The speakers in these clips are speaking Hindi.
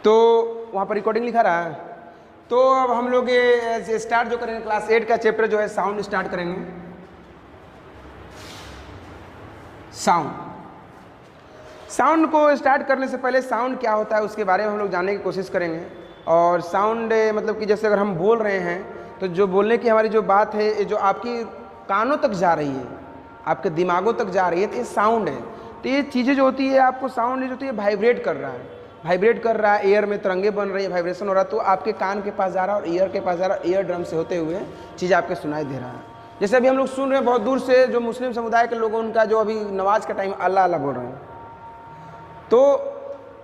तो वहाँ पर रिकॉर्डिंग लिखा रहा है। तो अब हम लोग ये स्टार्ट जो करेंगे क्लास 8 का चैप्टर जो है साउंड स्टार्ट करेंगे। साउंड को स्टार्ट करने से पहले साउंड क्या होता है उसके बारे में हम लोग जानने की कोशिश करेंगे। और साउंड मतलब कि जैसे अगर हम बोल रहे हैं तो जो बोलने की हमारी जो बात है ये जो आपकी कानों तक जा रही है, आपके दिमागों तक जा रही है, तो ये साउंड है। तो ये चीज़ें जो होती है आपको साउंड जो होती है वाइब्रेट कर रहा है, वाइब्रेट कर रहा है, एयर में तरंगे बन रही है, वाइब्रेशन हो रहा है, तो आपके कान के पास जा रहा है और ईयर के पास जा रहा है, ईयर ड्रम से होते हुए चीज़ आपके सुनाई दे रहा है। जैसे अभी हम लोग सुन रहे हैं बहुत दूर से जो मुस्लिम समुदाय के लोग उनका जो अभी नमाज का टाइम अल्लाह अल्लाह बोल रहे हैं, तो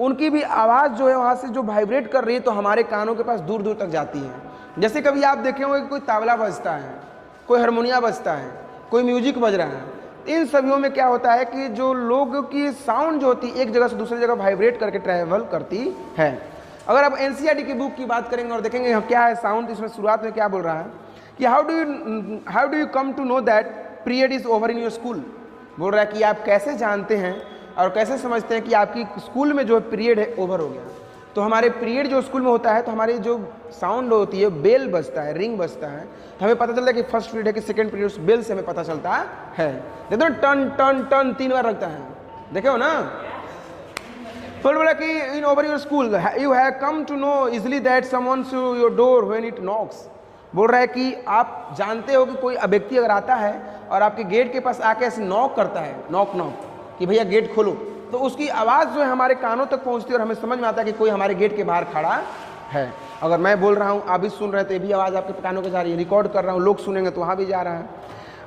उनकी भी आवाज़ जो है वहाँ से जो वाइब्रेट कर रही है तो हमारे कानों के पास दूर दूर तक जाती है। जैसे कभी आप देखे होंगे कि कोई तबला बजता है, कोई हारमोनिया बजता है, कोई म्यूजिक बज रहा है, इन सभी में क्या होता है कि जो लोगों की साउंड जो होती है एक जगह से दूसरी जगह वाइब्रेट करके ट्रैवल करती है। अगर आप एनसीईआरटी की बुक की बात करेंगे और देखेंगे क्या है साउंड, इसमें शुरुआत में क्या बोल रहा है कि how do you come to know that period is over in your school. बोल रहा है कि आप कैसे जानते हैं और कैसे समझते हैं कि आपकी स्कूल में जो पीरियड है ओवर हो गया। तो हमारे पीरियड जो स्कूल में होता है तो हमारी जो साउंड होती है, बेल बजता है, रिंग बजता है, तो हमें पता चलता है कि फर्स्ट पीरियड है कि सेकंड पीरियड, उस बेल से हमें पता चलता है। देखो ना, टन टन टन 3 बार लगता है, देखे हो ना। तो बोला कि in over your school you have come to know easily that someone's your door when it knocks. बोल रहा है कि आप जानते हो कि कोई व्यक्ति अगर आता है और आपके गेट के पास आके ऐसे नॉक करता है, नॉक नॉक कि भैया गेट खोलो, तो उसकी आवाज़ जो है हमारे कानों तक पहुंचती है और हमें समझ में आता है कि कोई हमारे गेट के बाहर खड़ा है। अगर मैं बोल रहा हूँ, आप भी सुन रहे हैं, तो ये भी आवाज़ आपके कानों को जा रही है। रिकॉर्ड कर रहा हूँ, लोग सुनेंगे तो वहाँ भी जा रहा है।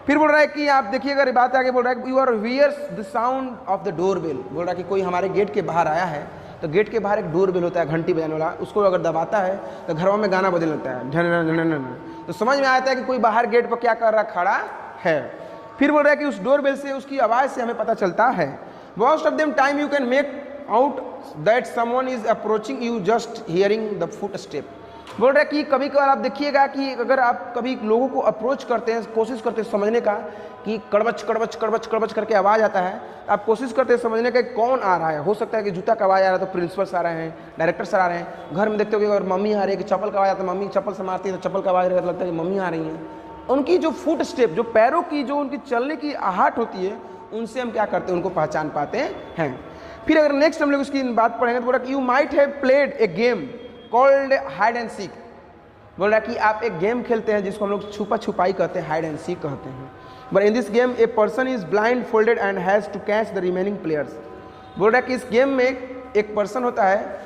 फिर बोल रहा है कि आप देखिए, अगर बात आगे बोल रहा है you are wears the sound of the door bell. बोल रहा है कि कोई हमारे गेट के बाहर आया है तो गेट के बाहर एक डोर बेल होता है, घंटी बजाने वाला, उसको अगर दबाता है तो घरों में गाना बजने लगता है, झन झन झन, तो समझ में आता है कि कोई बाहर गेट पर क्या कर रहा, खड़ा है। फिर बोल रहा है कि उस डोर बेल से, उसकी आवाज़ से हमें पता चलता है। Most of them time you can make out that someone is approaching you just hearing the footstep। बोल रहा है कि कभी कभार आप देखिएगा कि अगर आप कभी लोगों को अप्रोच करते हैं, कोशिश करते हैं समझने का कि कड़बच कड़बच कड़बच कड़बच करके आवाज़ आता है, आप कोशिश करते हैं समझने का कौन आ रहा है। हो सकता है कि जूता का आवाज़ आ रहा है तो प्रिंसिपल आ रहे हैं, डायरेक्टर सर आ रहे हैं। घर में देखते हो कि अगर मम्मी आ रही है कि चप्पल का आवाज़ आता है, मम्मी चप्पल से मारती है तो चप्पल का आवाज़ लगता है कि मम्मी आ रही है। उनकी जो फुट स्टेप, जो पैरों की जो उनकी चलने की आहट होती है, उनसे हम क्या करते हैं, उनको पहचान पाते हैं। फिर अगर नेक्स्ट हम लोग उसकी बात पढ़ेंगे तो बोला कि you might have played a game called hide and seek. बोल रहा है कि आप एक गेम खेलते हैं जिसको हम लोग छुपा छुपाई कहते हैं, हाइड एंड सीक कहते हैं। But in this game a person is blindfolded and has to catch the remaining players. बोल रहा है कि इस गेम में एक पर्सन होता है